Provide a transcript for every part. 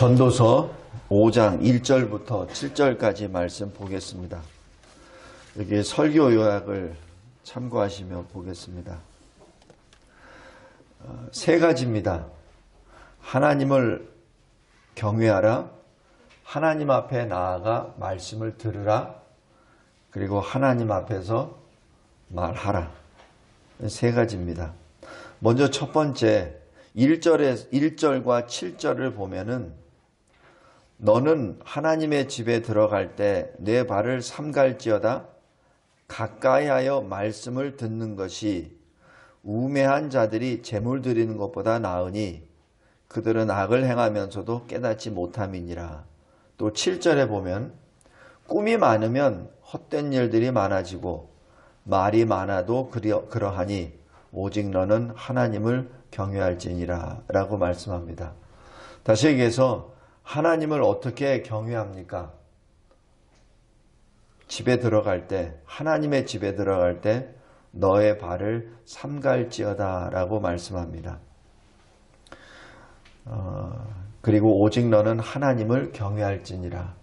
전도서 5장 1절부터 7절까지 말씀 보겠습니다. 여기 설교 요약을 참고하시며 보겠습니다. 세 가지입니다. 하나님을 경외하라, 하나님 앞에 나아가 말씀을 들으라, 그리고 하나님 앞에서 말하라. 세 가지입니다. 먼저 첫 번째 1절과 7절을 보면은 너는 하나님의 집에 들어갈 때 내 발을 삼갈지어다 가까이하여 말씀을 듣는 것이 우매한 자들이 제물 드리는 것보다 나으니 그들은 악을 행하면서도 깨닫지 못함이니라. 또 7절에 보면 꿈이 많으면 헛된 일들이 많아지고 말이 많아도 그러하니 오직 너는 하나님을 경외할지니라 라고 말씀합니다. 다시 얘기해서 하나님을 어떻게 경외합니까? 집에 들어갈 때, 하나님의 집에 들어갈 때 너의 발을 삼갈지어다 라고 말씀합니다. 그리고 오직 너는 하나님을 경외할지니라.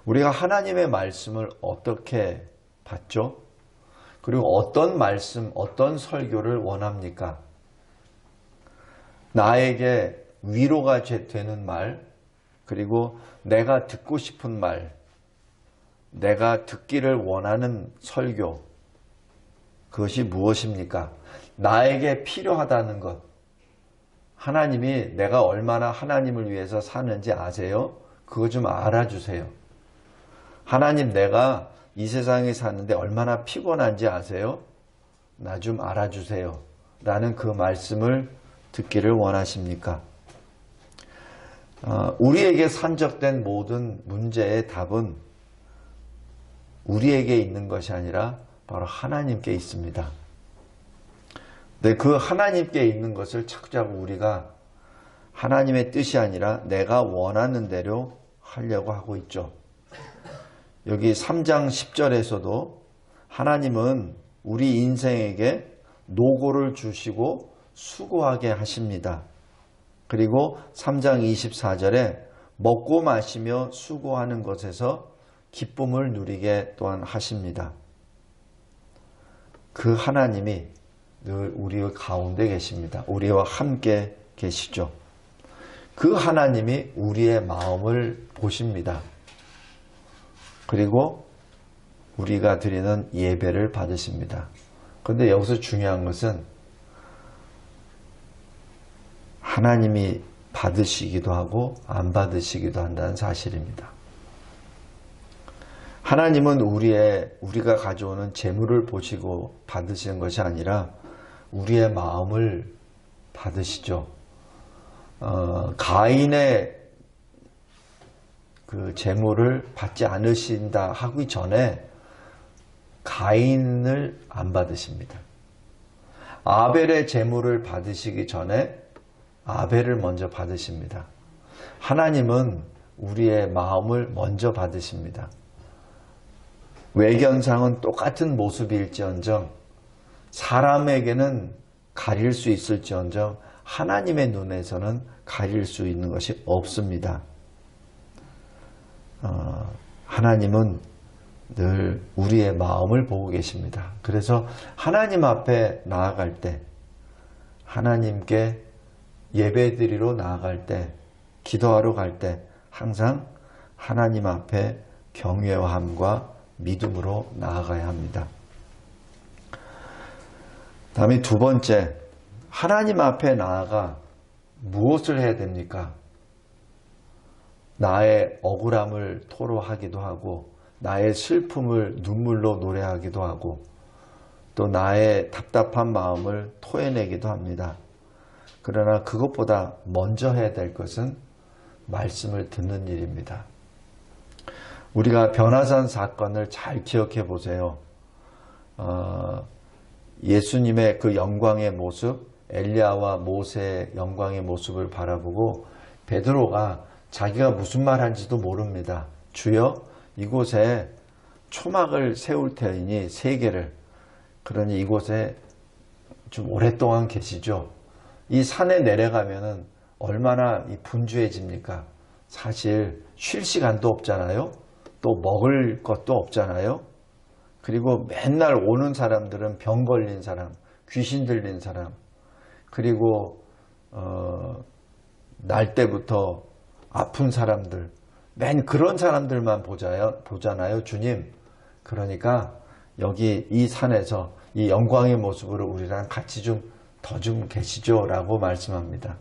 우리가 하나님의 말씀을 어떻게 받죠? 그리고 어떤 말씀, 어떤 설교를 원합니까? 나에게 위로가 되는 말, 그리고 내가 듣고 싶은 말, 내가 듣기를 원하는 설교, 그것이 무엇입니까? 나에게 필요하다는 것. 하나님이 내가 얼마나 하나님을 위해서 사는지 아세요? 그거 좀 알아주세요. 하나님, 내가 이 세상에 사는데 얼마나 피곤한지 아세요? 나 좀 알아주세요. 라는 그 말씀을 듣기를 원하십니까? 우리에게 산적된 모든 문제의 답은 우리에게 있는 것이 아니라 바로 하나님께 있습니다. 근데 그 하나님께 있는 것을 자꾸자꾸 우리가 하나님의 뜻이 아니라 내가 원하는 대로 하려고 하고 있죠. 여기 3장 10절에서도 하나님은 우리 인생에게 노고를 주시고 수고하게 하십니다. 그리고 3장 24절에 먹고 마시며 수고하는 것에서 기쁨을 누리게 또한 하십니다. 그 하나님이 늘 우리 가운데 계십니다. 우리와 함께 계시죠. 그 하나님이 우리의 마음을 보십니다. 그리고 우리가 드리는 예배를 받으십니다. 그런데 여기서 중요한 것은 하나님이 받으시기도 하고 안 받으시기도 한다는 사실입니다. 하나님은 우리가 가져오는 재물을 보시고 받으시는 것이 아니라 우리의 마음을 받으시죠. 가인의 그 재물을 받지 않으신다 하기 전에 가인을 안 받으십니다. 아벨의 재물을 받으시기 전에 아벨을 먼저 받으십니다. 하나님은 우리의 마음을 먼저 받으십니다. 외견상은 똑같은 모습일지언정 사람에게는 가릴 수 있을지언정 하나님의 눈에서는 가릴 수 있는 것이 없습니다. 하나님은 늘 우리의 마음을 보고 계십니다. 그래서 하나님 앞에 나아갈 때, 하나님께 예배드리러 나아갈 때, 기도하러 갈 때 항상 하나님 앞에 경외함과 믿음으로 나아가야 합니다. 다음에 두 번째, 하나님 앞에 나아가 무엇을 해야 됩니까? 나의 억울함을 토로하기도 하고 나의 슬픔을 눈물로 노래하기도 하고 또 나의 답답한 마음을 토해내기도 합니다. 그러나 그것보다 먼저 해야 될 것은 말씀을 듣는 일입니다. 우리가 변화산 사건을 잘 기억해 보세요. 예수님의 그 영광의 모습, 엘리야와 모세의 영광의 모습을 바라보고 베드로가 자기가 무슨 말 한지도 모릅니다. 주여, 이곳에 초막을 세울 테니 3개를, 그러니 이곳에 좀 오랫동안 계시죠. 이 산에 내려가면은 얼마나 분주해집니까? 사실 쉴 시간도 없잖아요. 또 먹을 것도 없잖아요. 그리고 맨날 오는 사람들은 병 걸린 사람, 귀신 들린 사람, 그리고 날 때부터 아픈 사람들, 맨 그런 사람들만 보잖아요, 주님. 그러니까 여기 이 산에서 이 영광의 모습으로 우리랑 같이 더 좀 계시죠 라고 말씀합니다.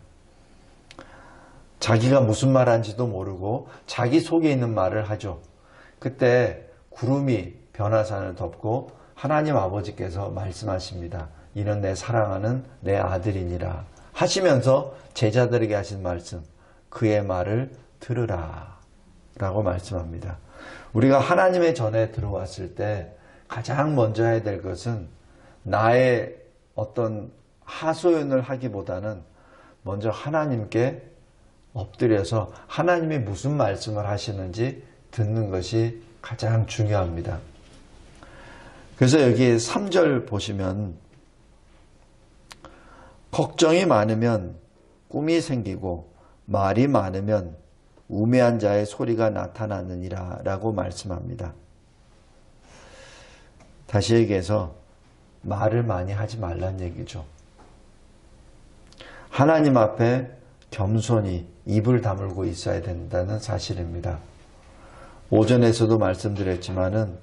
자기가 무슨 말 한지도 모르고 자기 속에 있는 말을 하죠. 그때 구름이 변화산을 덮고 하나님 아버지께서 말씀하십니다. 이는 내 사랑하는 내 아들이니라 하시면서 제자들에게 하신 말씀, 그의 말을 들으라 라고 말씀합니다. 우리가 하나님의 전에 들어왔을 때 가장 먼저 해야 될 것은 나의 어떤 하소연을 하기보다는 먼저 하나님께 엎드려서 하나님이 무슨 말씀을 하시는지 듣는 것이 가장 중요합니다. 그래서 여기 3절 보시면 걱정이 많으면 꿈이 생기고 말이 많으면 우매한 자의 소리가 나타나느니라 라고 말씀합니다. 다시 얘기해서 말을 많이 하지 말란 얘기죠. 하나님 앞에 겸손히 입을 다물고 있어야 된다는 사실입니다. 오전에서도 말씀드렸지만은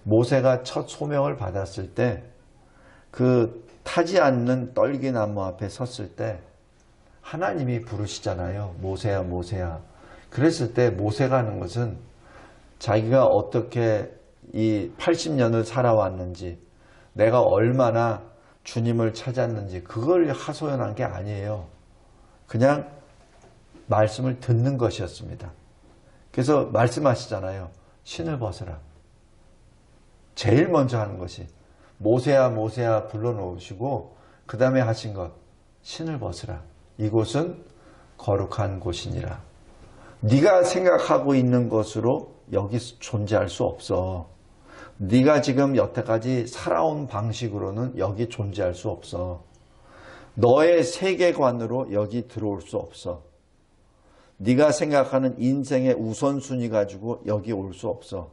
모세가 첫 소명을 받았을 때 그 타지 않는 떨기나무 앞에 섰을 때 하나님이 부르시잖아요. 모세야 모세야. 그랬을 때 모세가 하는 것은 자기가 어떻게 이 80년을 살아왔는지, 내가 얼마나 주님을 찾았는지 그걸 하소연한 게 아니에요. 그냥 말씀을 듣는 것이었습니다. 그래서 말씀하시잖아요. 신을 벗으라. 제일 먼저 하는 것이 모세야 모세야 불러놓으시고 그 다음에 하신 것, 신을 벗으라. 이곳은 거룩한 곳이니라. 네가 생각하고 있는 것으로 여기 존재할 수 없어. 네가 지금 여태까지 살아온 방식으로는 여기 존재할 수 없어. 너의 세계관으로 여기 들어올 수 없어. 네가 생각하는 인생의 우선순위 가지고 여기 올 수 없어.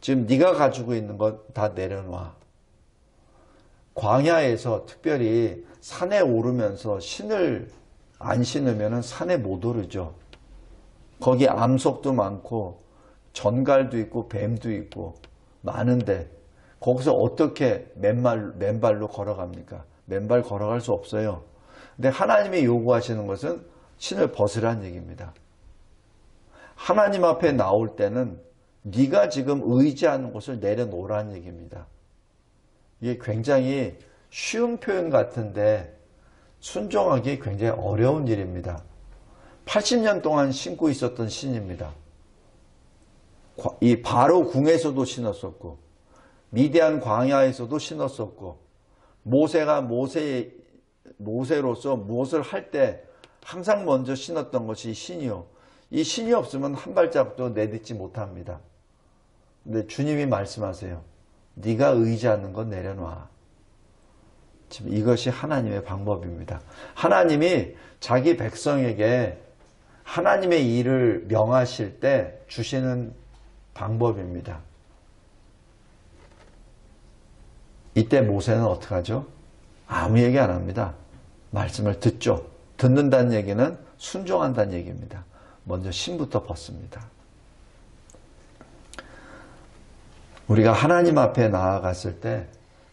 지금 네가 가지고 있는 것 다 내려놔. 광야에서 특별히 산에 오르면서 신을 안 신으면 산에 못 오르죠. 거기 암석도 많고 전갈도 있고 뱀도 있고 많은데 거기서 어떻게 맨발로 걸어갑니까? 맨발 걸어갈 수 없어요. 근데 하나님이 요구하시는 것은 신을 벗으라는 얘기입니다. 하나님 앞에 나올 때는 네가 지금 의지하는 것을 내려놓으라는 얘기입니다. 이게 굉장히 쉬운 표현 같은데 순종하기 굉장히 어려운 일입니다. 80년 동안 신고 있었던 신입니다. 이 바로 궁에서도 신었었고 미디안 광야에서도 신었었고 모세가 모세로서 무엇을 할 때 항상 먼저 신었던 것이 신이요. 이 신이 없으면 한 발자국도 내딛지 못합니다. 근데 주님이 말씀하세요. 네가 의지하는 건 내려놔. 지금 이것이 하나님의 방법입니다. 하나님이 자기 백성에게 하나님의 일을 명하실 때 주시는 방법입니다. 이때 모세는 어떻게 하죠? 아무 얘기 안 합니다. 말씀을 듣죠. 듣는다는 얘기는 순종한다는 얘기입니다. 먼저 신부터 벗습니다. 우리가 하나님 앞에 나아갔을 때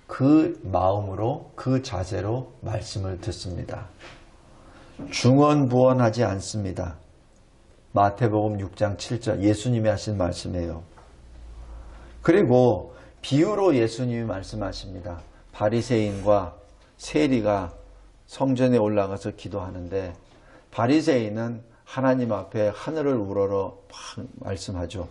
그 마음으로 그 자세로 말씀을 듣습니다. 중언부언하지 않습니다. 마태복음 6장 7절 예수님이 하신 말씀이에요. 그리고 비유로 예수님이 말씀하십니다. 바리새인과 세리가 성전에 올라가서 기도하는데 바리새인은 하나님 앞에 하늘을 우러러 말씀하죠.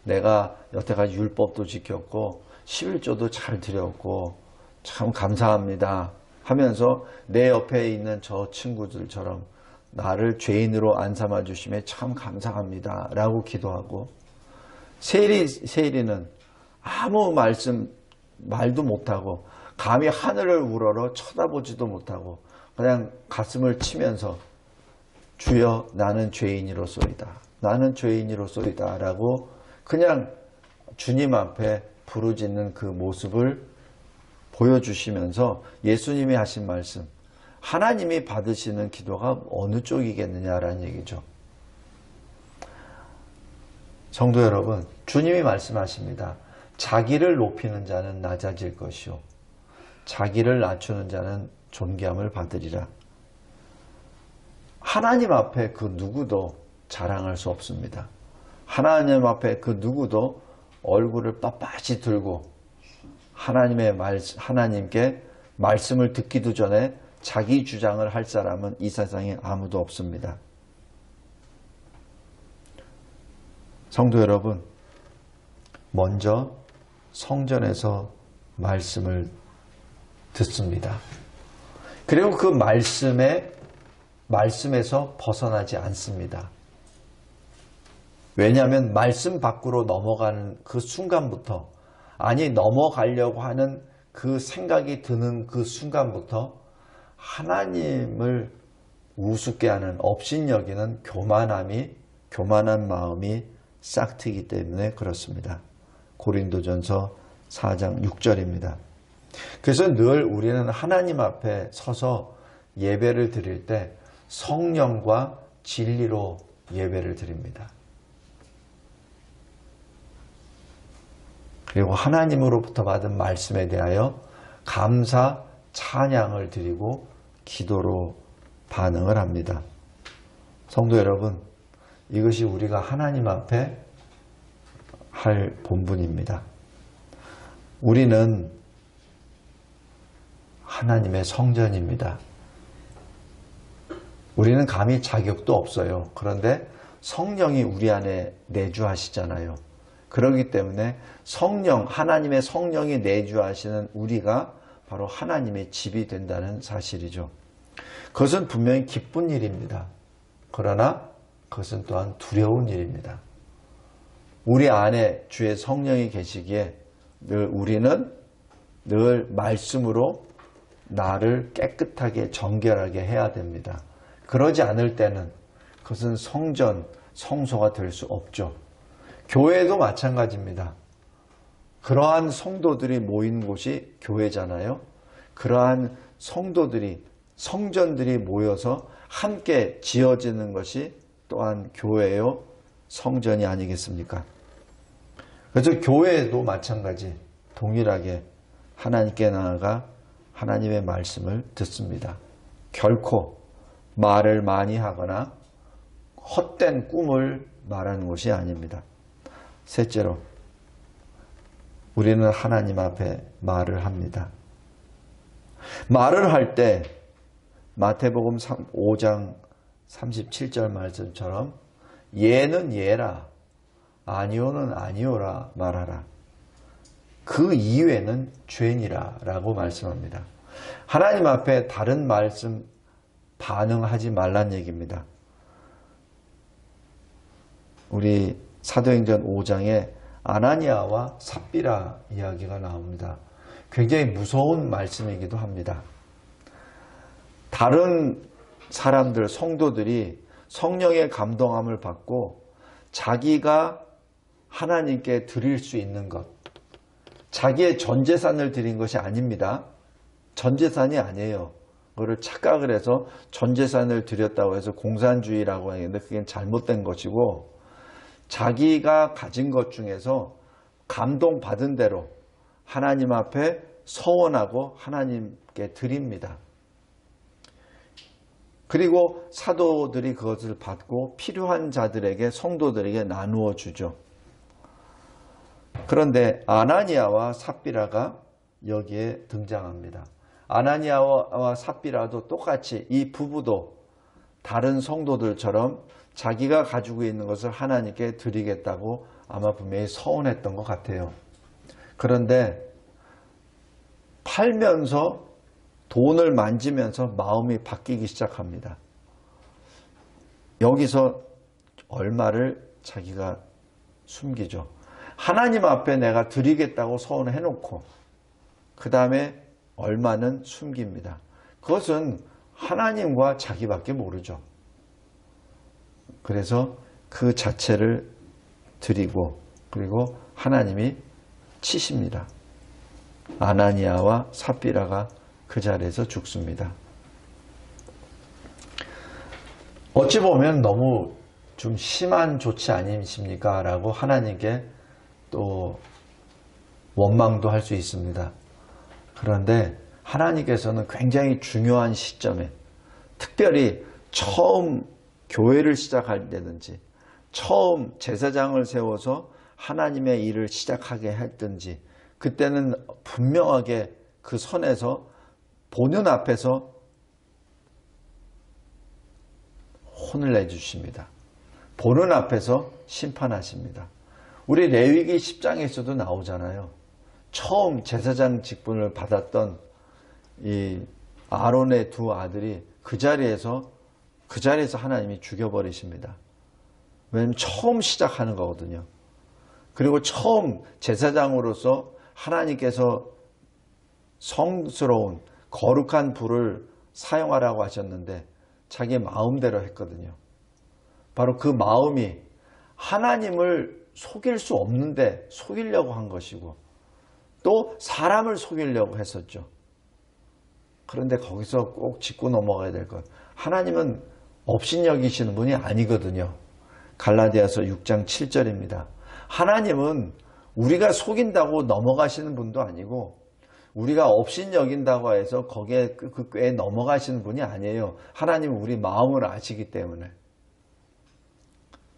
내가 여태까지 율법도 지켰고 11조도 잘 드렸고 참 감사합니다 하면서 내 옆에 있는 저 친구들처럼 나를 죄인으로 안 삼아 주심에 참 감사합니다 라고 기도하고 세리는 아무 말도 못하고 감히 하늘을 우러러 쳐다보지도 못하고 그냥 가슴을 치면서 주여 나는 죄인이로소이다 나는 죄인이로소이다 라고 그냥 주님 앞에 부르짖는 그 모습을 보여주시면서 예수님이 하신 말씀, 하나님이 받으시는 기도가 어느 쪽이겠느냐라는 얘기죠. 성도 여러분, 주님이 말씀하십니다. 자기를 높이는 자는 낮아질 것이요 자기를 낮추는 자는 존귀함을 받으리라. 하나님 앞에 그 누구도 자랑할 수 없습니다. 하나님 앞에 그 누구도 얼굴을 빳빳이 들고 하나님께 말씀을 듣기도 전에 자기 주장을 할 사람은 이 세상에 아무도 없습니다. 성도 여러분, 먼저 성전에서 말씀을 듣습니다. 그리고 그 말씀에서 벗어나지 않습니다. 왜냐하면 말씀 밖으로 넘어가는 그 순간부터, 아니 넘어가려고 하는 그 생각이 드는 그 순간부터 하나님을 우습게 하는, 업신여기는 교만한 마음이 싹트기 때문에 그렇습니다. 고린도전서 4장 6절입니다. 그래서 늘 우리는 하나님 앞에 서서 예배를 드릴 때 성령과 진리로 예배를 드립니다. 그리고 하나님으로부터 받은 말씀에 대하여 감사, 찬양을 드리고 기도로 반응을 합니다. 성도 여러분, 이것이 우리가 하나님 앞에 할 본분입니다. 우리는 하나님의 성전입니다. 우리는 감히 자격도 없어요. 그런데 성령이 우리 안에 내주하시잖아요. 그렇기 때문에 하나님의 성령이 내주하시는 우리가 바로 하나님의 집이 된다는 사실이죠. 그것은 분명히 기쁜 일입니다. 그러나 그것은 또한 두려운 일입니다. 우리 안에 주의 성령이 계시기에 우리는 늘 말씀으로 나를 깨끗하게 정결하게 해야 됩니다. 그러지 않을 때는 그것은 성소가 될 수 없죠. 교회도 마찬가지입니다. 그러한 성도들이 모인 곳이 교회잖아요. 그러한 성전들이 모여서 함께 지어지는 것이 또한 교회요, 성전이 아니겠습니까? 그래서 교회도 마찬가지, 동일하게 하나님께 나아가 하나님의 말씀을 듣습니다. 결코 말을 많이 하거나 헛된 꿈을 말하는 것이 아닙니다. 셋째로, 우리는 하나님 앞에 말을 합니다. 말을 할 때 마태복음 5장 37절 말씀처럼 예는 예라, 아니오는 아니오라 말하라. 그 이외는 죄니라 라고 말씀합니다. 하나님 앞에 다른 말씀 반응하지 말란 얘기입니다. 우리 사도행전 5장에 아나니아와 삽비라 이야기가 나옵니다. 굉장히 무서운 말씀이기도 합니다. 다른 사람들, 성도들이 성령의 감동함을 받고 자기가 하나님께 드릴 수 있는 것, 자기의 전재산을 드린 것이 아닙니다. 전재산이 아니에요. 그거를 착각을 해서 전재산을 드렸다고 해서 공산주의라고 하는데 그게 잘못된 것이고, 자기가 가진 것 중에서 감동받은 대로 하나님 앞에 서원하고 하나님께 드립니다. 그리고 사도들이 그것을 받고 필요한 자들에게, 성도들에게 나누어 주죠. 그런데 아나니아와 삽비라가 여기에 등장합니다. 아나니아와 삽비라도 똑같이 이 부부도 다른 성도들처럼 자기가 가지고 있는 것을 하나님께 드리겠다고 아마 분명히 서원했던 것 같아요. 그런데 팔면서 돈을 만지면서 마음이 바뀌기 시작합니다. 여기서 얼마를 자기가 숨기죠. 하나님 앞에 내가 드리겠다고 서원을 해놓고 그 다음에 얼마는 숨깁니다. 그것은 하나님과 자기밖에 모르죠. 그래서 그 자체를 드리고 그리고 하나님이 치십니다. 아나니아와 삽비라가 그 자리에서 죽습니다. 어찌 보면 너무 좀 심한 조치 아니십니까? 라고 하나님께 또 원망도 할 수 있습니다. 그런데 하나님께서는 굉장히 중요한 시점에 특별히 처음 교회를 시작할 때든지 처음 제사장을 세워서 하나님의 일을 시작하게 했든지 그때는 분명하게 그 선에서 보는 앞에서 혼을 내주십니다. 보는 앞에서 심판하십니다. 우리 레위기 10장에서도 나오잖아요. 처음 제사장 직분을 받았던 이 아론의 두 아들이 그 자리에서 하나님이 죽여버리십니다. 왜냐하면 처음 시작하는 거거든요. 그리고 처음 제사장으로서 하나님께서 성스러운 거룩한 불을 사용하라고 하셨는데 자기 마음대로 했거든요. 바로 그 마음이 하나님을 속일 수 없는데 속이려고 한 것이고 또 사람을 속이려고 했었죠. 그런데 거기서 꼭 짚고 넘어가야 될 것. 하나님은 업신여기시는 분이 아니거든요. 갈라디아서 6장 7절입니다. 하나님은 우리가 속인다고 넘어가시는 분도 아니고 우리가 업신여긴다고 해서 거기에 그 꾀에 넘어가시는 분이 아니에요. 하나님은 우리 마음을 아시기 때문에.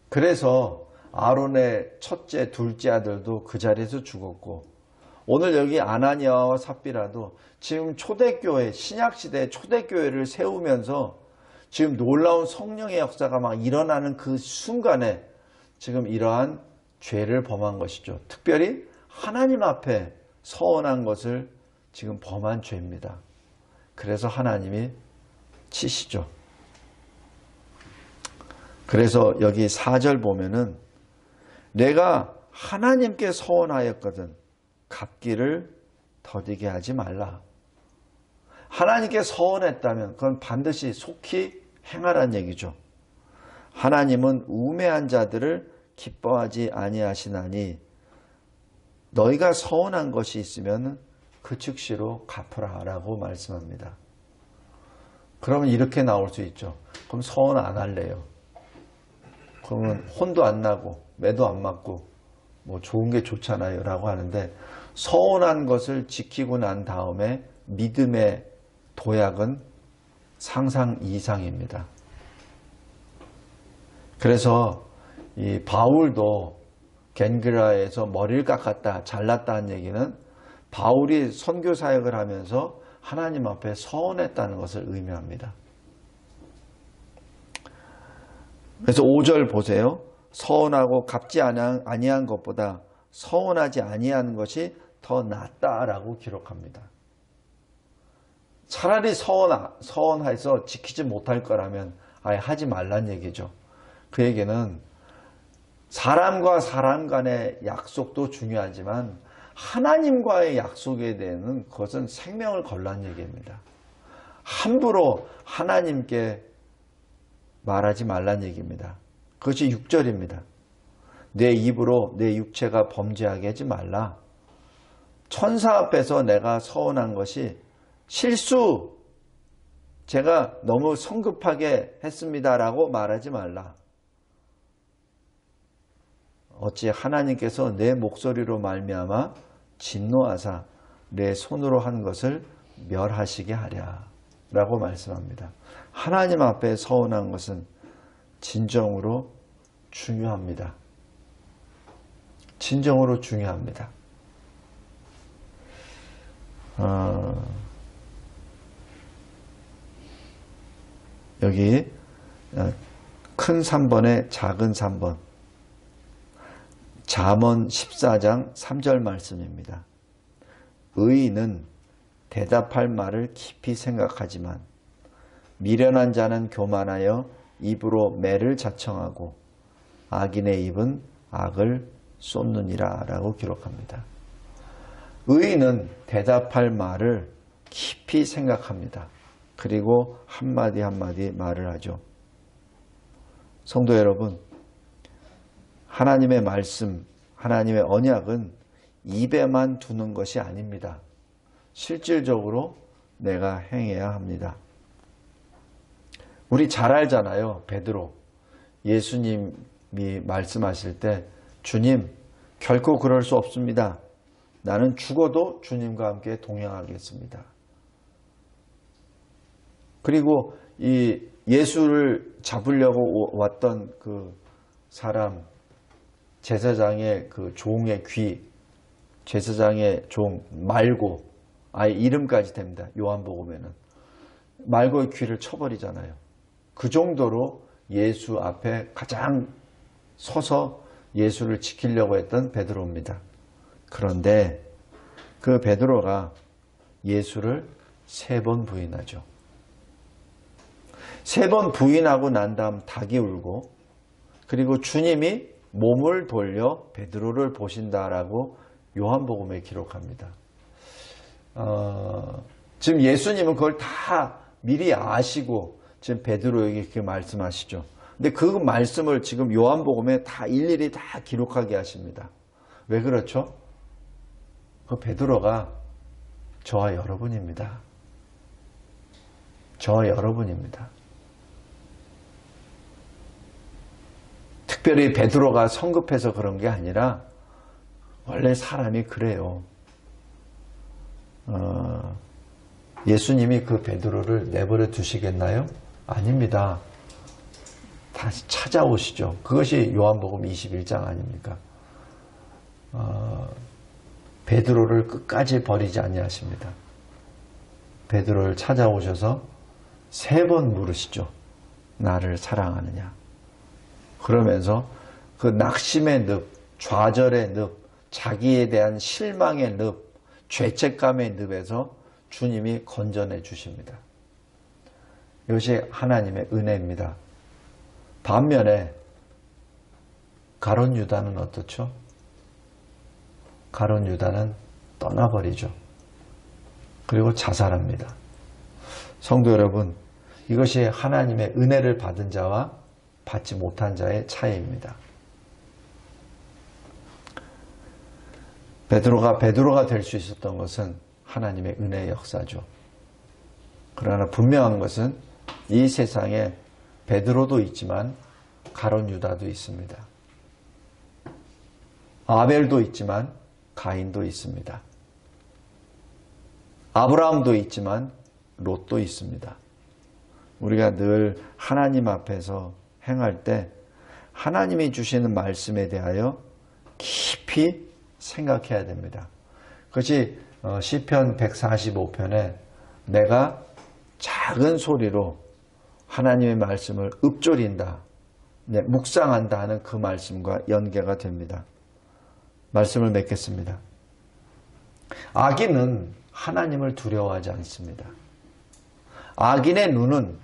그래서 아론의 첫째, 둘째 아들도 그 자리에서 죽었고 오늘 여기 아나니아와 삽비라도 지금 초대교회, 신약시대 초대교회를 세우면서 지금 놀라운 성령의 역사가 막 일어나는 그 순간에 지금 이러한 죄를 범한 것이죠. 특별히 하나님 앞에 서원한 것을 지금 범한 죄입니다. 그래서 하나님이 치시죠. 그래서 여기 4절 보면은 내가 하나님께 서원하였거든 갚기를 더디게 하지 말라. 하나님께 서원했다면 그건 반드시 속히 행하라는 얘기죠. 하나님은 우매한 자들을 기뻐하지 아니하시나니 너희가 서원한 것이 있으면 그 즉시로 갚으라 라고 말씀합니다. 그러면 이렇게 나올 수 있죠. 그럼 서원 안 할래요. 그러면 혼도 안 나고 매도 안 맞고 뭐 좋은 게 좋잖아요 라고 하는데 서원한 것을 지키고 난 다음에 믿음의 도약은 상상 이상입니다. 그래서 이 바울도 겐그라에서 머리를 깎았다 잘랐다는 얘기는 바울이 선교 사역을 하면서 하나님 앞에 서원했다는 것을 의미합니다. 그래서 5절 보세요. 서원하고 갚지 아니한 것보다 서원하지 아니하는 것이 더 낫다라고 기록합니다. 차라리 서원해서 지키지 못할 거라면 아예 하지 말란 얘기죠. 그 얘기는 사람과 사람 간의 약속도 중요하지만 하나님과의 약속에 대해서는 그것은 생명을 걸란 얘기입니다. 함부로 하나님께 말하지 말란 얘기입니다. 그것이 6절입니다. 내 입으로 내 육체가 범죄하게 하지 말라. 천사 앞에서 내가 서원한 것이 실수, 제가 너무 성급하게 했습니다라고 말하지 말라. 어찌 하나님께서 내 목소리로 말미암아 진노하사 내 손으로 한 것을 멸하시게 하랴 라고 말씀합니다. 하나님 앞에 서원한 것은 진정으로 중요합니다. 진정으로 중요합니다. 여기 큰 3번에 작은 3번 잠언 14장 3절 말씀입니다. 의인은 대답할 말을 깊이 생각하지만 미련한 자는 교만하여 입으로 매를 자청하고 악인의 입은 악을 쏟느니라 라고 기록합니다. 의인은 대답할 말을 깊이 생각합니다. 그리고 한마디 한마디 말을 하죠. 성도 여러분, 하나님의 말씀, 하나님의 언약은 입에만 두는 것이 아닙니다. 실질적으로 내가 행해야 합니다. 우리 잘 알잖아요. 베드로. 예수님이 말씀하실 때 주님, 결코 그럴 수 없습니다. 나는 죽어도 주님과 함께 동행하겠습니다. 그리고 이 예수를 잡으려고 왔던 그 사람, 제사장의 그 종의 귀, 제사장의 종 말고, 아예 이름까지 됩니다. 요한복음에는. 말고의 귀를 쳐버리잖아요. 그 정도로 예수 앞에 가장 서서 예수를 지키려고 했던 베드로입니다. 그런데 그 베드로가 예수를 3번 부인하죠. 3번 부인하고 난 다음 닭이 울고, 그리고 주님이 몸을 돌려 베드로를 보신다라고 요한복음에 기록합니다. 지금 예수님은 그걸 다 미리 아시고 지금 베드로에게 그렇게 말씀하시죠. 근데 그 말씀을 지금 요한복음에 다 일일이 다 기록하게 하십니다. 왜 그렇죠? 그 베드로가 저와 여러분입니다. 저와 여러분입니다. 특별히 베드로가 성급해서 그런 게 아니라 원래 사람이 그래요. 예수님이 그 베드로를 내버려 두시겠나요? 아닙니다. 다시 찾아오시죠. 그것이 요한복음 21장 아닙니까? 베드로를 끝까지 버리지 아니하십니다. 베드로를 찾아오셔서 3번 물으시죠. 나를 사랑하느냐? 그러면서 그 낙심의 늪, 좌절의 늪, 자기에 대한 실망의 늪, 죄책감의 늪에서 주님이 건져내 주십니다. 이것이 하나님의 은혜입니다. 반면에 가룟 유다는 어떻죠? 가룟 유다는 떠나버리죠. 그리고 자살합니다. 성도 여러분, 이것이 하나님의 은혜를 받은 자와 받지 못한 자의 차이입니다. 베드로가 될 수 있었던 것은 하나님의 은혜의 역사죠. 그러나 분명한 것은 이 세상에 베드로도 있지만 가룟 유다도 있습니다. 아벨도 있지만 가인도 있습니다. 아브라함도 있지만 롯도 있습니다. 우리가 늘 하나님 앞에서 행할 때 하나님이 주시는 말씀에 대하여 깊이 생각해야 됩니다. 그것이 시편 145편에 내가 작은 소리로 하나님의 말씀을 읊조린다, 묵상한다 하는 그 말씀과 연계가 됩니다. 말씀을 맺겠습니다. 악인은 하나님을 두려워하지 않습니다. 악인의 눈은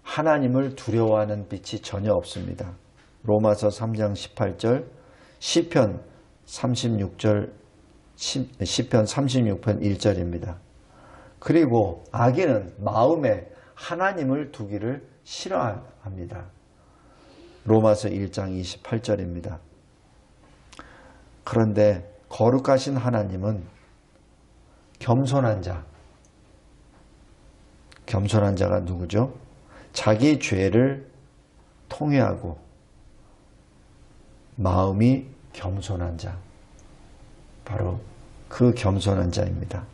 하나님을 두려워하는 빛이 전혀 없습니다. 로마서 3장 18절, 시편 36편 1절입니다. 그리고 악인은 마음에 하나님을 두기를 싫어합니다. 로마서 1장 28절입니다. 그런데 거룩하신 하나님은 겸손한 자가 누구죠? 자기 죄를 통회하고 마음이 겸손한 자, 바로 그 겸손한 자입니다.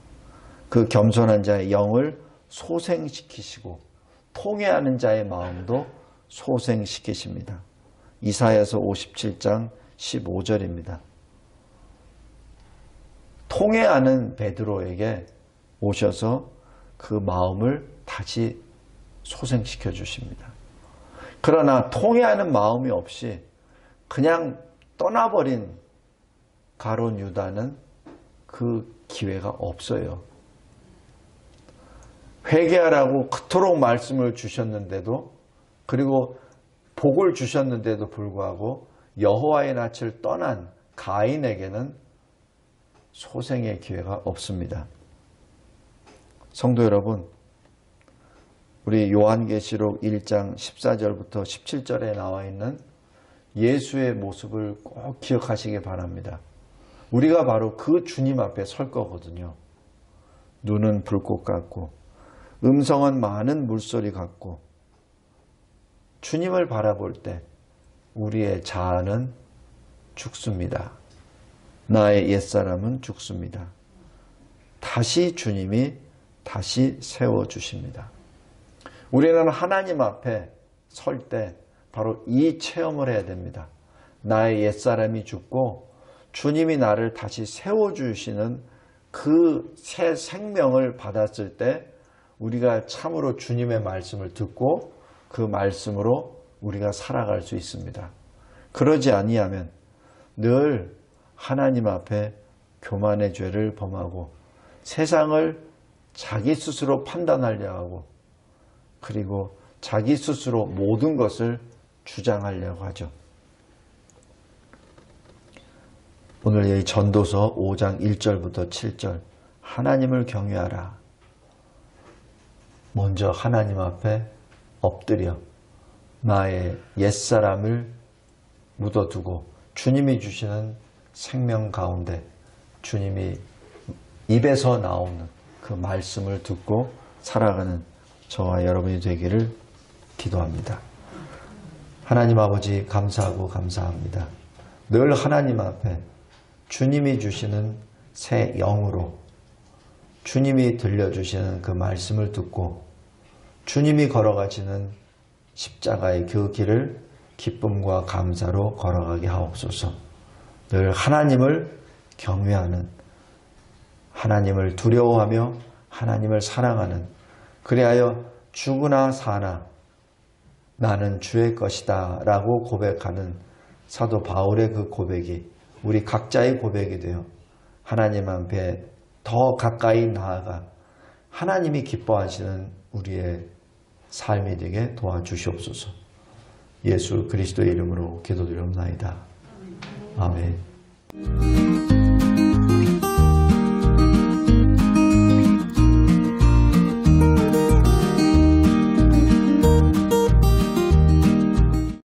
그 겸손한 자의 영을 소생시키시고 통회하는 자의 마음도 소생시키십니다. 이사야서 57장 15절입니다. 통회하는 베드로에게 오셔서 그 마음을 다시 소생시켜 주십니다. 그러나 통회하는 마음이 없이 그냥 떠나버린 가룟 유다는 그 기회가 없어요. 회개하라고 그토록 말씀을 주셨는데도, 그리고 복을 주셨는데도 불구하고 여호와의 낯을 떠난 가인에게는 소생의 기회가 없습니다. 성도 여러분, 우리 요한계시록 1장 14절부터 17절에 나와 있는 예수의 모습을 꼭 기억하시기 바랍니다. 우리가 바로 그 주님 앞에 설 거거든요. 눈은 불꽃 같고 음성은 많은 물소리 같고 주님을 바라볼 때 우리의 자아는 죽습니다. 나의 옛사람은 죽습니다. 다시 주님이 다시 세워주십니다. 우리는 하나님 앞에 설 때 바로 이 체험을 해야 됩니다. 나의 옛사람이 죽고 주님이 나를 다시 세워주시는 그 새 생명을 받았을 때 우리가 참으로 주님의 말씀을 듣고 그 말씀으로 우리가 살아갈 수 있습니다. 그러지 아니하면 늘 하나님 앞에 교만의 죄를 범하고 세상을 자기 스스로 판단하려 하고 그리고 자기 스스로 모든 것을 주장하려고 하죠. 오늘 이 전도서 5장 1절부터 7절 하나님을 경외하라. 먼저 하나님 앞에 엎드려 나의 옛사람을 묻어두고 주님이 주시는 생명 가운데 주님이 입에서 나오는 그 말씀을 듣고 살아가는 저와 여러분이 되기를 기도합니다. 하나님 아버지 감사하고 감사합니다. 늘 하나님 앞에 주님이 주시는 새 영으로 주님이 들려주시는 그 말씀을 듣고 주님이 걸어가시는 십자가의 그 길을 기쁨과 감사로 걸어가게 하옵소서. 늘 하나님을 경외하는, 하나님을 두려워하며 하나님을 사랑하는, 그리하여 죽으나 사나 나는 주의 것이다 라고 고백하는 사도 바울의 그 고백이 우리 각자의 고백이 되어 하나님 앞에 더 가까이 나아가 하나님이 기뻐하시는 우리의 삶이 되게 도와주시옵소서. 예수 그리스도의 이름으로 기도드리옵나이다. 아멘.